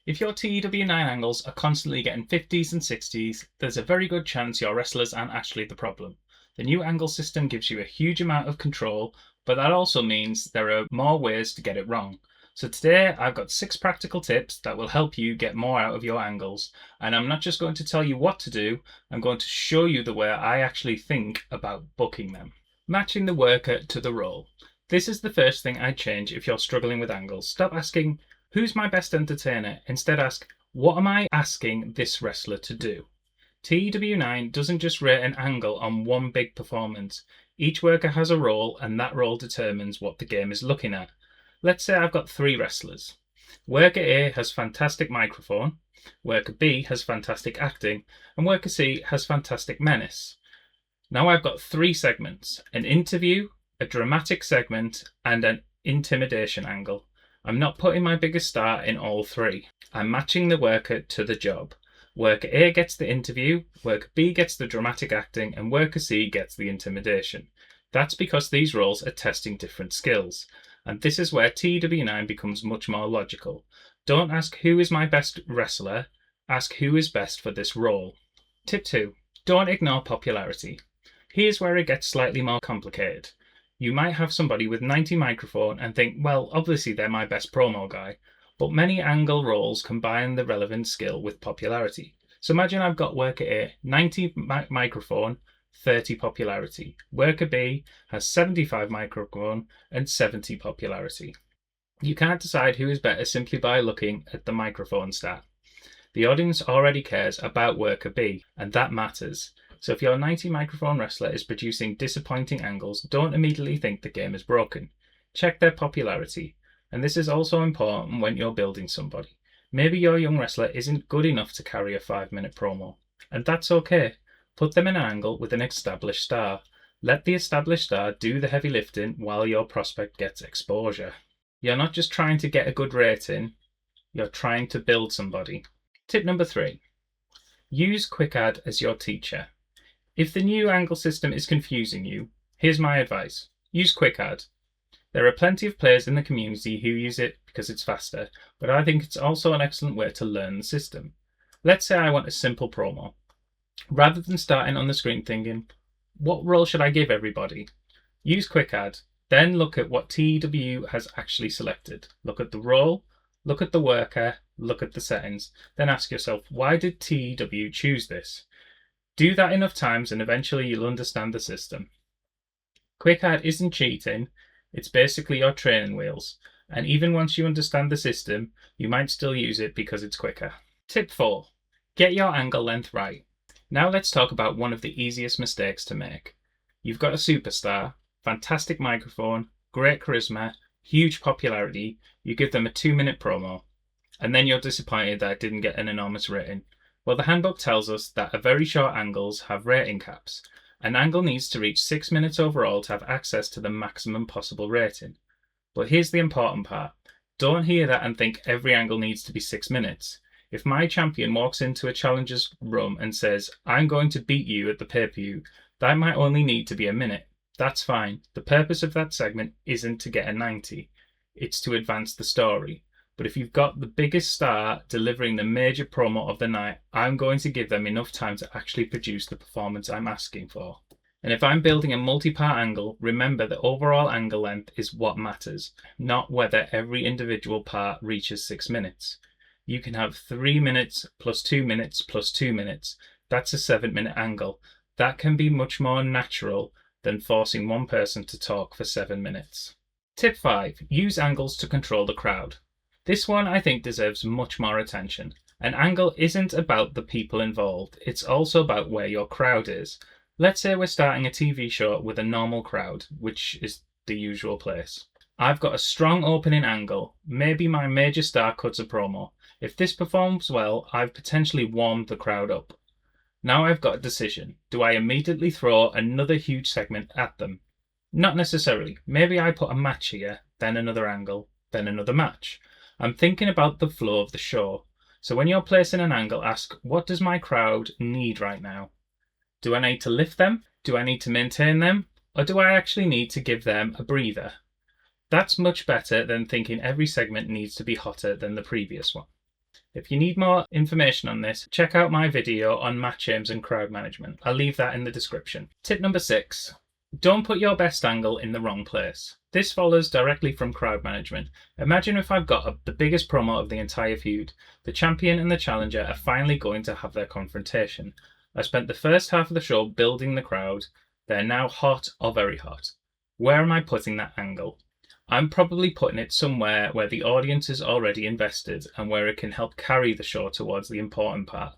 If your TEW9 angles are constantly getting 50s and 60s, there's a very good chance your wrestlers aren't actually the problem. The new angle system gives you a huge amount of control, but that also means there are more ways to get it wrong. So today I've got 6 practical tips that will help you get more out of your angles. And I'm not just going to tell you what to do, I'm going to show you the way I actually think about booking them. Matching the worker to the role. This is the first thing I'd change if you're struggling with angles. Stop asking, who's my best entertainer? Instead ask, what am I asking this wrestler to do? TEW9 doesn't just rate an angle on one big performance. Each worker has a role, and that role determines what the game is looking at. Let's say I've got 3 wrestlers. Worker A has fantastic microphone, worker B has fantastic acting, and worker C has fantastic menace. Now I've got 3 segments, an interview, a dramatic segment, and an intimidation angle. I'm not putting my biggest star in all 3. I'm matching the worker to the job. Worker A gets the interview, worker B gets the dramatic acting, and worker C gets the intimidation. That's because these roles are testing different skills. And this is where TEW9 becomes much more logical. Don't ask who is my best wrestler, ask who is best for this role. Tip 2. Don't ignore popularity. Here's where it gets slightly more complicated. You might have somebody with 90 microphone and think, well, obviously they're my best promo guy, but many angle roles combine the relevant skill with popularity. So imagine I've got worker A, 90 microphone, 30 popularity. Worker B has 75 microphone and 70 popularity. You can't decide who is better simply by looking at the microphone stat. The audience already cares about worker B, and that matters. So if your 90 microphone wrestler is producing disappointing angles, don't immediately think the game is broken. Check their popularity. And this is also important when you're building somebody. Maybe your young wrestler isn't good enough to carry a 5-minute promo. And that's okay. Put them in an angle with an established star. Let the established star do the heavy lifting while your prospect gets exposure. You're not just trying to get a good rating, you're trying to build somebody. Tip number 3. Use QuickAdd as your teacher. If the new angle system is confusing you, here's my advice. Use QuickAdd. There are plenty of players in the community who use it because it's faster, but I think it's also an excellent way to learn the system. Let's say I want a simple promo. Rather than starting on the screen thinking, what role should I give everybody? Use QuickAdd, then look at what TEW has actually selected. Look at the role, look at the worker, look at the settings, then ask yourself, why did TEW choose this? Do that enough times and eventually you'll understand the system. QuickAdd isn't cheating, it's basically your training wheels. And even once you understand the system, you might still use it because it's quicker. Tip 4. Get your angle length right. Now let's talk about one of the easiest mistakes to make. You've got a superstar, fantastic microphone, great charisma, huge popularity, you give them a 2-minute promo, and then you're disappointed that it didn't get an enormous rating. Well, the handbook tells us that very short angles have rating caps. An angle needs to reach 6 minutes overall to have access to the maximum possible rating. But here's the important part. Don't hear that and think every angle needs to be 6 minutes. If my champion walks into a challenger's room and says, I'm going to beat you at the pay-per-view, that might only need to be a minute. That's fine. The purpose of that segment isn't to get a 90. It's to advance the story. But if you've got the biggest star delivering the major promo of the night, I'm going to give them enough time to actually produce the performance I'm asking for. And if I'm building a multi-part angle, remember the overall angle length is what matters, not whether every individual part reaches 6 minutes. You can have 3 minutes plus 2 minutes plus 2 minutes. That's a 7-minute angle. That can be much more natural than forcing one person to talk for 7 minutes. Tip 5. Use angles to control the crowd. This one I think deserves much more attention. An angle isn't about the people involved, it's also about where your crowd is. Let's say we're starting a TV show with a normal crowd, which is the usual place. I've got a strong opening angle, maybe my major star cuts a promo. If this performs well, I've potentially warmed the crowd up. Now I've got a decision. Do I immediately throw another huge segment at them? Not necessarily. Maybe I put a match here, then another angle, then another match. I'm thinking about the flow of the show. So when you're placing an angle, ask, what does my crowd need right now? Do I need to lift them? Do I need to maintain them? Or do I actually need to give them a breather? That's much better than thinking every segment needs to be hotter than the previous one. If you need more information on this, check out my video on match aims and crowd management. I'll leave that in the description. Tip number 6. Don't put your best angle in the wrong place. This follows directly from crowd management. Imagine if I've got the biggest promo of the entire feud. The champion and the challenger are finally going to have their confrontation. I spent the first half of the show building the crowd. They're now hot or very hot. Where am I putting that angle? I'm probably putting it somewhere where the audience is already invested and where it can help carry the show towards the important part.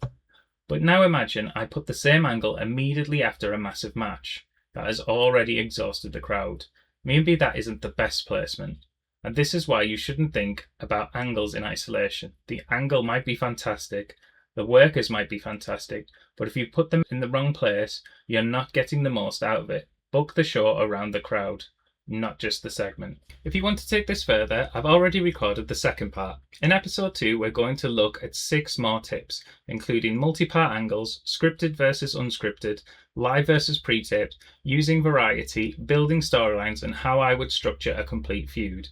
But now imagine I put the same angle immediately after a massive match that has already exhausted the crowd. Maybe that isn't the best placement. And this is why you shouldn't think about angles in isolation. The angle might be fantastic, the workers might be fantastic, but if you put them in the wrong place, you're not getting the most out of it. Book the show around the crowd, not just the segment. If you want to take this further, I've already recorded the second part. In episode 2, we're going to look at 6 more tips, including multi-part angles, scripted versus unscripted, live versus pre-taped, using variety, building storylines, and how I would structure a complete feud.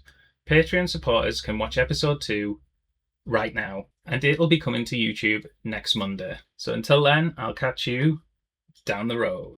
Patreon supporters can watch episode 2 right now, and it'll be coming to YouTube next Monday. So until then, I'll catch you down the road.